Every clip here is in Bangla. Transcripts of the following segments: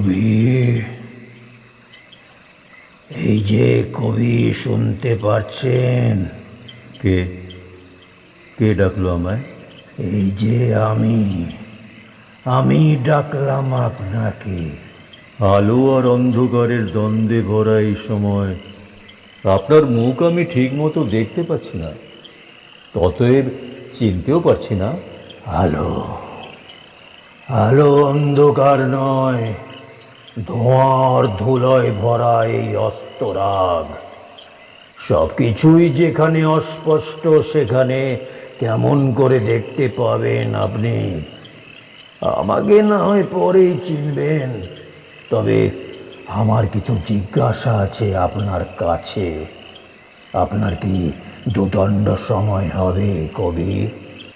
কবি, এই যে কবি শুনতে পারছেন? কে কে ডাকলো আমায়? এই যে আমি আমি ডাকলাম আপনাকে। আলো আর অন্ধকারের দ্বন্দ্বে ভরা এই সময় আপনার মুখ আমি ঠিক মতো দেখতে পাচ্ছি না, ততএব চিনতেও পারছি না। আলো, আলো অন্ধকার নয়, ধোঁয়ার ধুলোয় ভরা এই অস্তরাগ। সবকিছুই যেখানে অস্পষ্ট সেখানে কেমন করে দেখতে পাবেন আপনি? আমাকে না হয় পরেই চিনবেন, তবে আমার কিছু জিজ্ঞাসা আছে আপনার কাছে। আপনার কি দুদণ্ড সময় হবে কবি?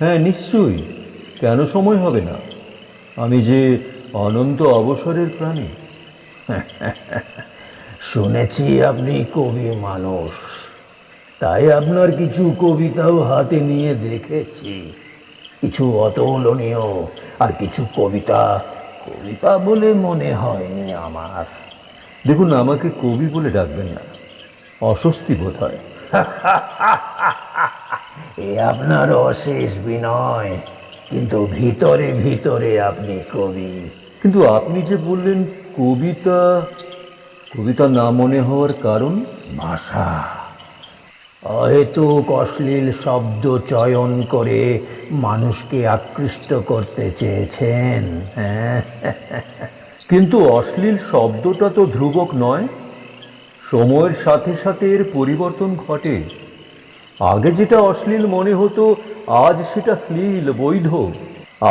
হ্যাঁ, নিশ্চয়ই, কেন সময় হবে না? আমি যে অনন্ত অবসরের প্রাণী। শুনেছি আপনি কবি মানুষ, তাই আপনার কিছু কবিতাও হাতে নিয়ে দেখেছি। কিছু অতুলনীয় আর কিছু কবিতা কবিতা বলে মনে হয়নি আমার। দেখুন, আমাকে কবি বলে ডাকবেন না, অস্বস্তি বোধ হয়। এ আপনার অশেষ বিনয়, কিন্তু ভিতরে ভিতরে আপনি কবি। কিন্তু আপনি যে বললেন কবিতা, কবিতা না মনে হওয়ার কারণ? ভাষা। অহেতুক অশ্লীল শব্দ চয়ন করে মানুষকে আকৃষ্ট করতে চেয়েছেন। হ্যাঁ, কিন্তু অশ্লীল শব্দটা তো ধ্রুবক নয়, সময়ের সাথে সাথে এর পরিবর্তন ঘটে। আগে যেটা অশ্লীল মনে হতো আজ সেটা শ্লীল, বৈধ।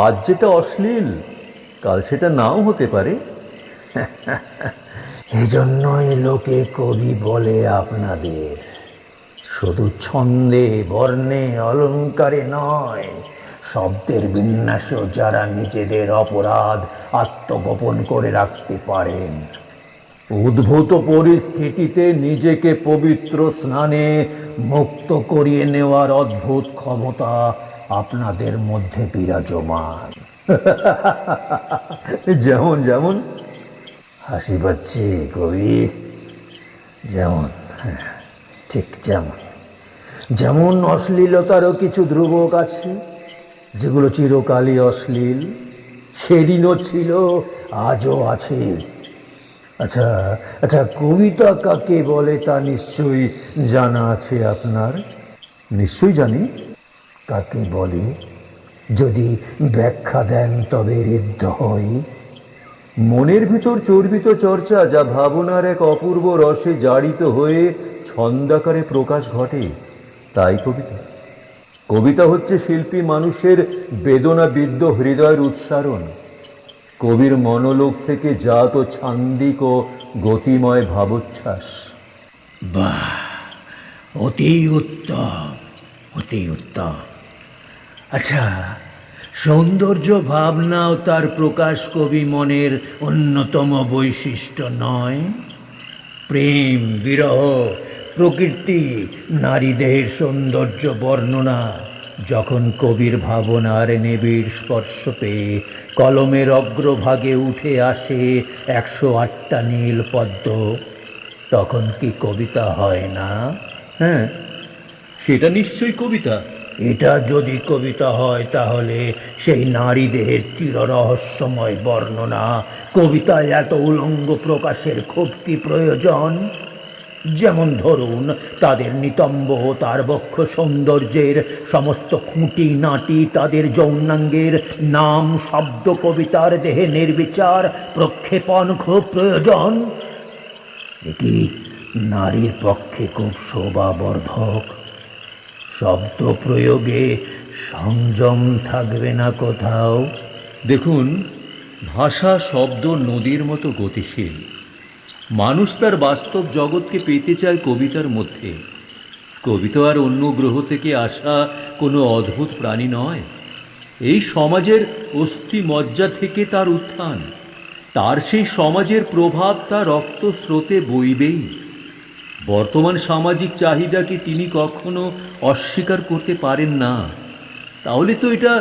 আজ যেটা অশ্লীল কাল সেটা নাও হতে পারে। এজন্যই লোকে কবি বলে আপনাদের। শুধু ছন্দে, বর্ণে, অলঙ্কারে নয়, শব্দের বিন্যাসও যারা নিজেদের অপরাধ আত্মগোপন করে রাখতে পারেন। উদ্ভূত পরিস্থিতিতে নিজেকে পবিত্র স্নানে মুক্ত করিয়ে নেওয়ার অদ্ভুত ক্ষমতা আপনাদের মধ্যে বিরাজমান। যেমন যেমন হাসি পাচ্ছে কবি? যেমন, হ্যাঁ, ঠিক যেমন যেমন অশ্লীলতারও কিছু ধ্রুবক আছে, যেগুলো চিরকালই অশ্লীল। সেদিনও ছিল, আজও আছে। আচ্ছা আচ্ছা, কবিতা কাকে বলে তা নিশ্চয়ই জানা আছে আপনার? নিশ্চয়ই জানি। কাকে বলে যদি ব্যাখ্যা দেন তবে ঋদ্ধ হই। মনের ভিতর চর্বিত চর্চা, যা ভাবনার এক অপূর্ব রসে জারিত হয়ে ছন্দাকারে প্রকাশ ঘটে, তাই কবিতা। কবিতা হচ্ছে শিল্পী মানুষের বেদনাবিদ্ধ হৃদয়ের উচ্চারণ, কবির মনোলোক থেকে জাত ছান্দিক ও গতিময় ভাবোচ্ছ্বাস। বাহ, অতি উত্তম, অতি উত্তম। আচ্ছা, সৌন্দর্য ভাবনাও তার প্রকাশ কবি মনের অন্যতম বৈশিষ্ট্য নয়? প্রেম, বিরহ, প্রকৃতি, নারী দেহের সৌন্দর্য বর্ণনা যখন কবির ভাবনার নিবিড় স্পর্শ পেয়ে কলমের অগ্রভাগে উঠে আসে 108টা নীল পদ্ম, তখন কি কবিতা হয় না? হ্যাঁ, সেটা নিশ্চয়ই কবিতা। এটা যদি কবিতা হয়, তাহলে সেই নারী দেহের চিররহস্যময় বর্ণনা কবিতায় এত উলঙ্গ প্রকাশের খুব কি প্রয়োজন? যেমন ধরুন, তাদের নিতম্ব, তার বক্ষ সৌন্দর্যের সমস্ত খুঁটি নাটি, তাদের যৌনাঙ্গের নাম শব্দ কবিতার দেহে নির্বিচার প্রক্ষেপণ খুব প্রয়োজন। এটি নারীর পক্ষে খুব শোভাবর্ধক। শব্দ প্রয়োগে সংযম থাকবে না কোথাও? দেখুন, ভাষা শব্দ নদীর মতো গতিশীল। মানুষ তার বাস্তব জগৎকে পেতে চায় কবিতার মধ্যে। কবিতা আর অন্য গ্রহ থেকে আসা কোনো অদ্ভুত প্রাণী নয়। এই সমাজের অস্থি মজ্জা থেকে তার উত্থান, তার সেই সমাজের প্রভাব তার রক্ত স্রোতে বইবেই। বর্তমান সামাজিক চাহিদাকে তিনি কখনো অস্বীকার করতে পারেন না। তাহলে তো এটা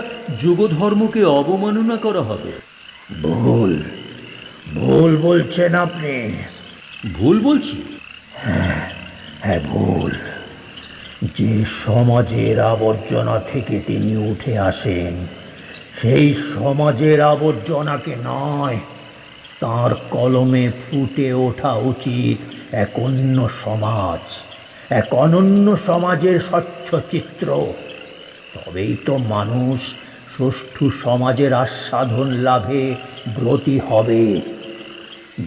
যুগধর্মকে অবমাননা করা হবে। ভুল, ভুল বলছেন আপনি। ভুল বলছি? হ্যাঁ, ভুল। যে সমাজের আবর্জনা থেকে তিনি উঠে আসেন, সেই সমাজের আবর্জনাকে নয়, তার কলমে ফুটে ওঠা উচিত এক অন্য সমাজ, এক অনন্য সমাজের স্বচ্ছ চিত্র। তবেই তো মানুষ সুষ্ঠু সমাজের আস্বাদন লাভে ব্রতী হবে।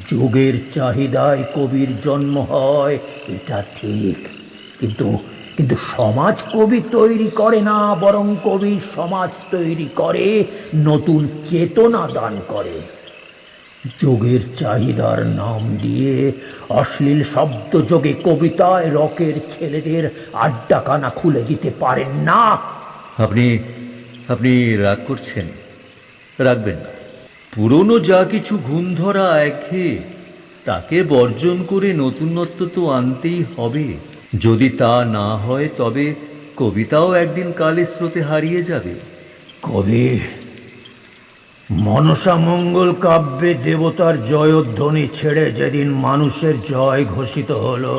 যুগের চাহিদায় কবির জন্ম হয়, এটা ঠিক, কিন্তু কিন্তু সমাজ কবি তৈরি করে না, বরং কবি সমাজ তৈরি করে, নতুন চেতনা দান করে। যোগের চাহিদার নাম দিয়ে অশ্লীল শব্দ যোগে কবিতায় রকের ছেলেদের আড্ডাখানা খুলে দিতে পারেন না। আপনি আপনি রাগ করছেন? রাখবেন না। পুরনো যা কিছু ঘুণ ধরা একঘেয়ে, তাকে বর্জন করে নতুনত্ব তো আনতেই হবে। যদি তা না হয় তবে কবিতাও একদিন কালের স্রোতে হারিয়ে যাবে। কবি মনসা মঙ্গল কাব্যে দেবতার জয়ধ্বনি ছেড়ে যেদিন মানুষের জয় ঘোষিত হলো,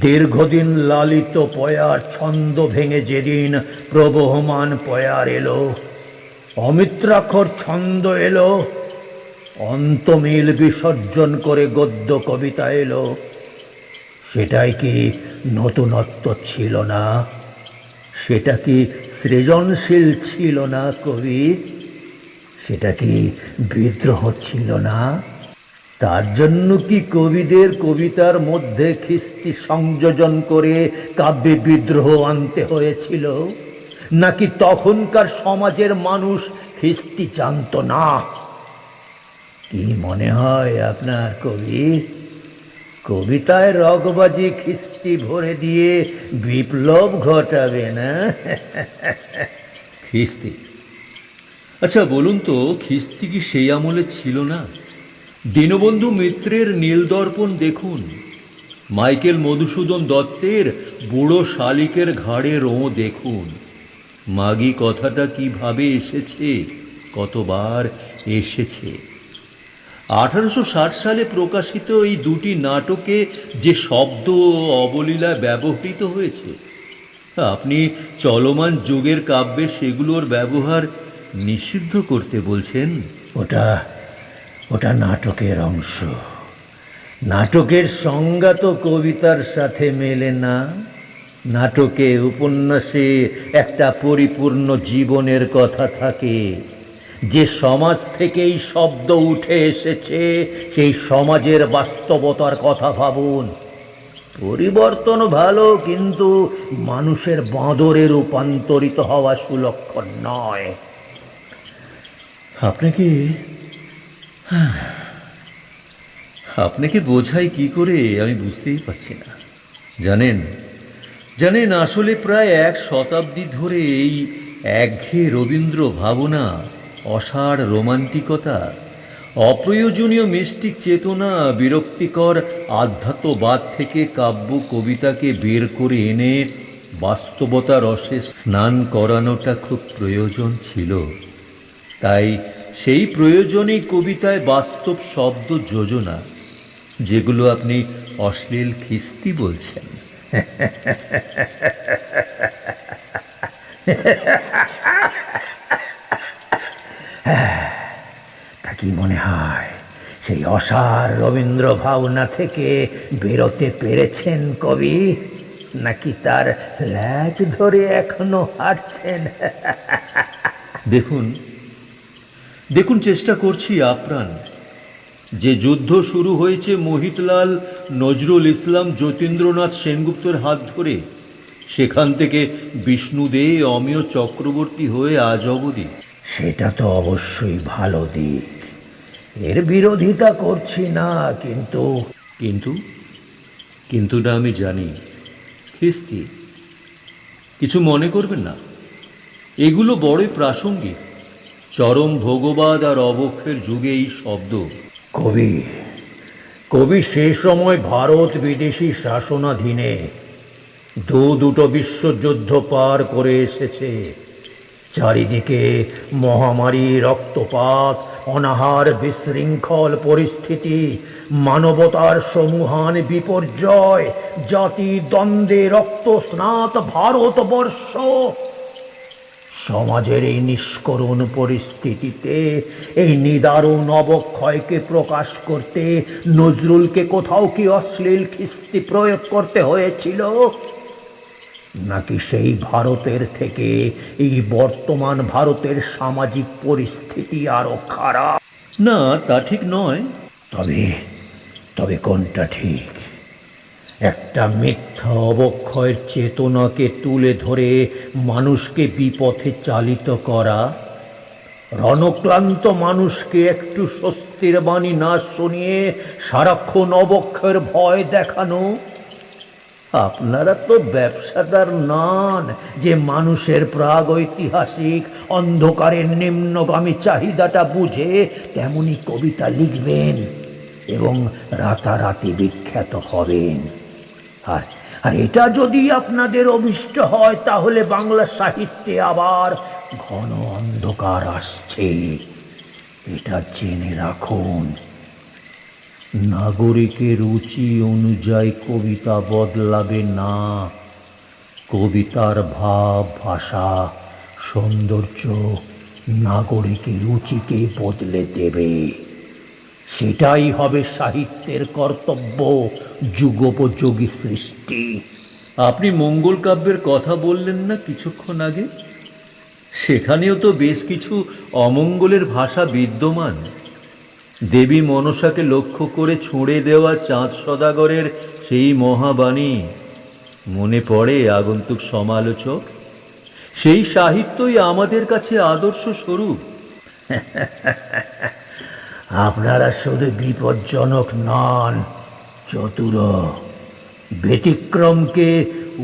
দীর্ঘদিন লালিত পয়ার ছন্দ ভেঙে যেদিন প্রবহমান পয়ার এলো, অমিত্রাক্ষর ছন্দ এলো, অন্তমিল বিসর্জন করে গদ্য কবিতা এলো, সেটাই কি নতুনত্ব ছিল না? সেটা কি সৃজনশীল ছিল না কবি? সেটা কি বিদ্রোহ ছিল না? তার জন্য কি কবিদের কবিতার মধ্যে খিস্তি সংযোজন করে কাব্যে বিদ্রোহ আনতে হয়েছিল? নাকি তখনকার সমাজের মানুষ খিস্তি জানত না? কি মনে হয় আপনার কবি? কবিতায় রগবাজি খিস্তি ভরে দিয়ে বিপ্লব ঘটাবে না? খিস্তি? আচ্ছা বলুন তো, খিস্তি কি সেই আমলে ছিল না? দীনবন্ধু মিত্রের নীলদর্পণ দেখুন, মাইকেল মধুসূদন দত্তের বুড়ো শালিকের ঘাড়ে রোঁ দেখুন। মাগি কথাটা কিভাবে এসেছে, কতবার এসেছে। 1860 সালে প্রকাশিত এই দুটি নাটকে যে শব্দ অবলীলায় ব্যবহৃত হয়েছে, আপনি চলমান যুগের কাব্যে সেগুলোর ব্যবহার নিষিদ্ধ করতে বলছেন? ওটা ওটা নাটকের অংশ। নাটকের সংজ্ঞা তো কবিতার সাথে মেলে না। নাটকে, উপন্যাসে একটা পরিপূর্ণ জীবনের কথা থাকে। যে সমাজ থেকেই শব্দ উঠে এসেছে, সেই সমাজের বাস্তবতার কথা ভাবুন। পরিবর্তন ভালো, কিন্তু মানুষের বাঁদরে রূপান্তরিত হওয়া সুলক্ষণ নয়। আপনাকে আপনাকে বোঝাই কি করে আমি বুঝতেই পারছি না। জানেন জানেন আসলে প্রায় 1 শতাব্দী ধরে এই একঘেয়ে রবীন্দ্র ভাবনা, অসাড় রোমান্টিকতা, অপ্রয়োজনীয় মিস্টিক চেতনা, বিরক্তিকর আধ্যাত্মবাদ থেকে কাব্য কবিতাকে বের করে এনে বাস্তবতা রসে স্নান করানোটা খুব প্রয়োজন ছিল। তাই সেই প্রয়োজনেই কবিতায় বাস্তব শব্দ যোজনা, যেগুলো আপনি অশ্লীল খিস্তি বলছেন। তা কি মনে হয় সেই অসার রবীন্দ্র ভাবনা থেকে বেরোতে পেরেছেন কবি, নাকি তার ল্যাজ ধরে এখনো হাঁটছেন? দেখুন দেখুন চেষ্টা করছি আপ্রাণ। যে যুদ্ধ শুরু হয়েছে মোহিতলাল, নজরুল ইসলাম, যতীন্দ্রনাথ সেনগুপ্তের হাত ধরে, সেখান থেকে বিষ্ণু দে, অমিয় চক্রবর্তী হয়ে আজ অবধি, সেটা তো অবশ্যই ভালো দিক, এর বিরোধিতা করছি না, কিন্তু কিন্তু কিন্তুটা আমি জানি। খিস্তি কিছু মনে করবেন না, এগুলো বড়ই প্রাসঙ্গিক। চরম ভোগবাদ আর অবক্ষের যুগে এই শব্দ। কবি কবি সে সময় ভারত বিদেশি শাসনাধীনে দুটো বিশ্বযুদ্ধ পার করে এসেছে। চারিদিকে মহামারী, রক্তপাত, অনাহার, বিশৃঙ্খল পরিস্থিতি, মানবতার সমূহান বিপর্যয়, জাতি দ্বন্দ্বে রক্তস্নাত ভারতবর্ষ। সমাজের এই নিষ্করুণ পরিস্থিতিতে এই নিদারুণ অবক্ষয়কে প্রকাশ করতে নজরুলকে কোথাও কি অশ্লীল খিস্তি প্রয়োগ করতে হয়েছিল? নাকি সেই ভারতের থেকে এই বর্তমান ভারতের সামাজিক পরিস্থিতি আরো খারাপ? না, তা ঠিক নয়। তবে তবে কোনটা ঠিক? একটা মিথ্যা অবক্ষয়ের চেতনাকে তুলে ধরে মানুষকে বিপথে চালিত করা, রণক্লান্ত মানুষকে একটু স্বস্তির বাণী না শুনিয়ে সারাক্ষণ অবক্ষয়ের ভয় দেখানো। আপনারা তো ব্যবসাদার নন যে মানুষের প্রাগৈতিহাসিক অন্ধকারের নিম্নগামী চাহিদাটা বুঝে তেমনি কবিতা লিখবেন এবং রাতারাতি বিখ্যাত হবেন। আর এটা যদি আপনাদের অভিষ্ট হয়, তাহলে বাংলা সাহিত্যে আবার ঘন অন্ধকার আসছে, এটা জেনে রাখুন। নাগরিকের রুচি অনুযায়ী কবিতা বদলাবে না। কবিতার ভাব, ভাষা, সৌন্দর্য নাগরিকের রুচিকে বদলে দেবে। সেটাই হবে সাহিত্যের কর্তব্য, যুগোপযোগী সৃষ্টি। আপনি মঙ্গল কাব্যের কথা বললেন না কিছুক্ষণ আগে? সেখানেও তো বেশ কিছু অমঙ্গলের ভাষা বিদ্যমান। দেবী মনসাকে লক্ষ্য করে ছুঁড়ে দেওয়া চাঁদ সদাগরের সেই মহাবাণী মনে পড়ে আগন্তুক সমালোচক? সেই সাহিত্যই আমাদের কাছে আদর্শ স্বরূপ। আপনারা শুধু বিপজ্জনক নন, চতুর। ব্যতিক্রমকে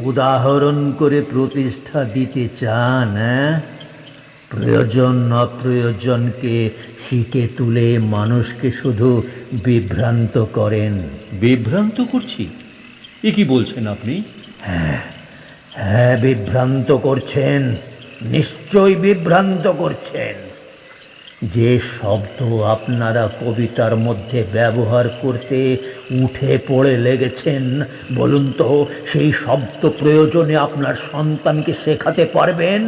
উদাহরণ করে প্রতিষ্ঠা দিতে চান, হ্যাঁ? প্রয়োজন অপ্রয়োজনকে শিখে তুলে মানুষকে শুধু বিভ্রান্ত করেন। বিভ্রান্ত করছি? এ কি বলছেন আপনি? হ্যাঁ, বিভ্রান্ত করছেন, নিশ্চয়ই বিভ্রান্ত করছেন। যে শব্দ আপনারা কবিতার মধ্যে ব্যবহার করতে উঠে পড়ে লেগেছেন, বলুন তো সেই শব্দ প্রয়োজনে আপনার সন্তানকে শেখাতে পারবেন?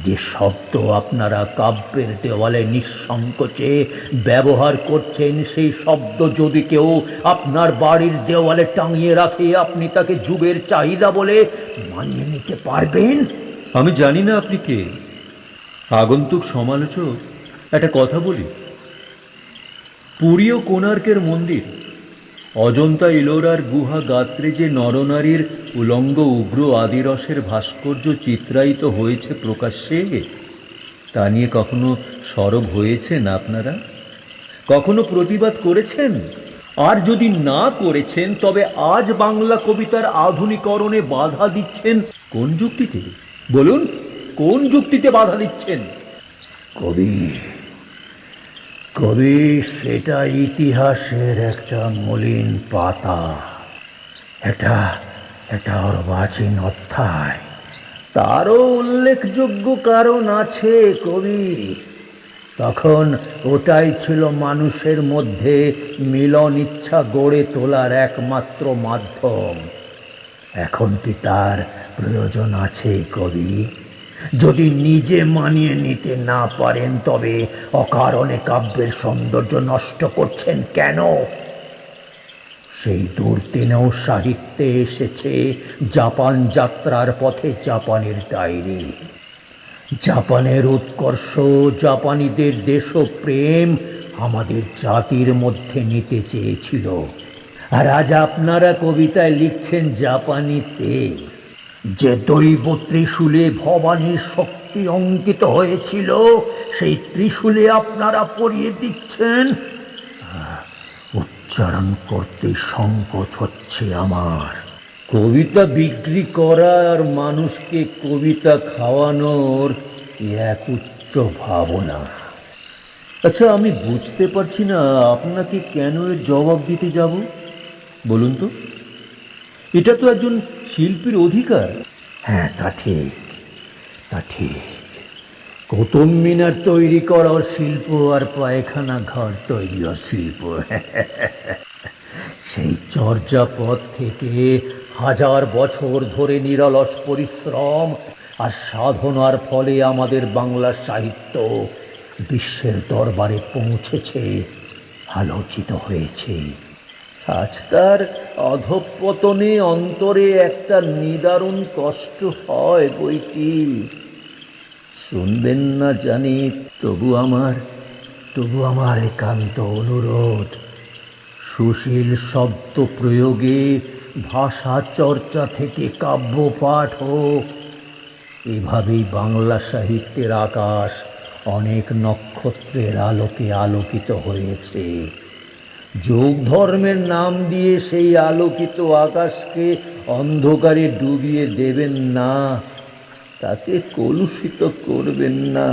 যে শব্দ আপনারা কাব্যের দেওয়ালে নিঃসংকোচে ব্যবহার করছেন, সেই শব্দ যদি কেউ আপনার বাড়ির দেওয়ালে টাঙিয়ে রাখে, আপনি তাকে যুগের চাহিদা বলে মানিয়ে নিতে পারবেন? আমি জানি না আপনি কে, আগন্তুক সমালোচক। একটা কথা বলি, পুরী ও কোণার্কের মন্দির, অজন্তা ইলোরার গুহা গাত্রে যে নরনারীর উলঙ্গ উগ্র আদিরসের ভাস্কর্য চিত্রায়িত হয়েছে প্রকাশ্যে, তা নিয়ে কখনো সরব হয়েছেন আপনারা? কখনো প্রতিবাদ করেছেন? আর যদি না করেছেন, তবে আজ বাংলা কবিতার আধুনিকরণে বাধা দিচ্ছেন কোন যুক্তিতে? বলুন, কোন যুক্তিতে বাধা দিচ্ছেন? কবি সেটা ইতিহাসের একটা মলিন পাতা, একটা অর্বাচীন অধ্যায়। তারও উল্লেখযোগ্য কারণ আছে কবি। তখন ওটাই ছিল মানুষের মধ্যে মিলন ইচ্ছা গড়ে তোলার একমাত্র মাধ্যম। এখন কি তার প্রয়োজন আছে কবি? যদি নিজে মানিয়ে নিতে না পারেন, তবে অকারণে কাব্যের সৌন্দর্য নষ্ট করছেন কেন? সেই দুর্দিনেও সাহিত্যে এসেছে জাপান যাত্রার পথে জাপানের ডায়েরি। জাপানের উৎকর্ষ, জাপানিদের দেশপ্রেম আমাদের জাতির মধ্যে নিতে চেয়েছিল। আর আজ আপনারা কবিতায় লিখছেন জাপানিতে। যে দৈব ত্রিশূলে ভবানীর শক্তি অঙ্কিত হয়েছিল, সেই ত্রিশূলে আপনারা পরিয়ে দিচ্ছেন। উচ্চারণ করতে সংকোচ হচ্ছে আমার। কবিতা বিক্রি করা আর মানুষকে কবিতা খাওয়ানোর এক উচ্চ ভাবনা। আচ্ছা, আমি বুঝতে পারছি না আপনাকে কেন এর জবাব দিতে যাব। বলুন তো, এটা তো একজন শিল্পীর অধিকার। হ্যাঁ, তা ঠিক। কুতুব মিনার তৈরি করাও শিল্প, আর পায়খানা ঘর তৈরিও শিল্প। সেই চর্যাপদ থেকে হাজার বছর ধরে নিরলস পরিশ্রম আর সাধনার ফলে আমাদের বাংলা সাহিত্য বিশ্বের দরবারে পৌঁছেছে, আলোচিত হয়েছে। আজ তার অধঃপতনে অন্তরে একটা নিদারুণ কষ্ট হয় বইকি। শুনবেন না জানি, তবু আমার একান্ত অনুরোধ, সুশীল শব্দ প্রয়োগে ভাষা চর্চা থেকে কাব্য পাঠ হোক। এভাবেই বাংলা সাহিত্যের আকাশ অনেক নক্ষত্রের আলোকে আলোকিত হয়েছে। যোগ ধর্মের নাম দিয়ে সেই আলোকিত আকাশকে অন্ধকারে ডুবিয়ে দেবেন না, তাকে কলুষিত করবেন না।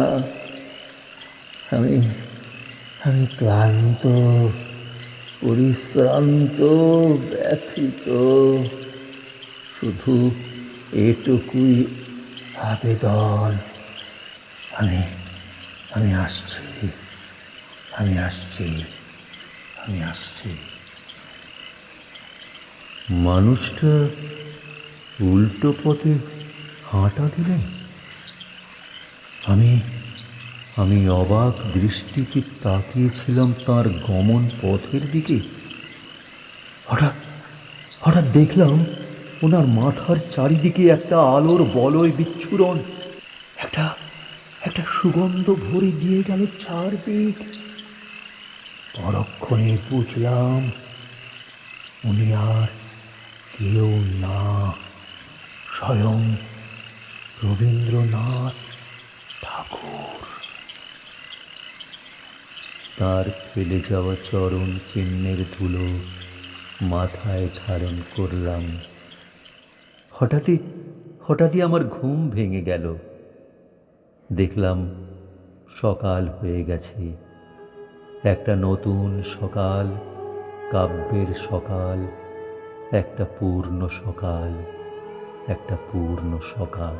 আমি ক্লান্ত, পরিশ্রান্ত, ব্যথিত। শুধু এটুকুই আবেদন, আমি আসছি, আমি আসছি, আমি আসছি। মানুষটা উল্টো পথে হাঁটা দিলেন। আমি অবাক দৃষ্টিতে তাকিয়েছিলাম তার গমন পথের দিকে। হঠাৎ দেখলাম ওনার মাথার চারিদিকে একটা আলোর বলয় বিচ্ছুরণ। একটা সুগন্ধ ভরে দিয়ে গেল চারদিক। পরক্ষণে বুঝলাম উনি আর কেউ না, স্বয়ং রবীন্দ্রনাথ ঠাকুর। তার ফেলে যাওয়া চরণ চিহ্নের ধুলো মাথায় ধারণ করলাম। হঠাৎই আমার ঘুম ভেঙে গেল। দেখলাম সকাল হয়ে গেছে, একটা নতুন সকাল, কাব্যের সকাল, একটা পূর্ণ সকাল, একটা পূর্ণ সকাল।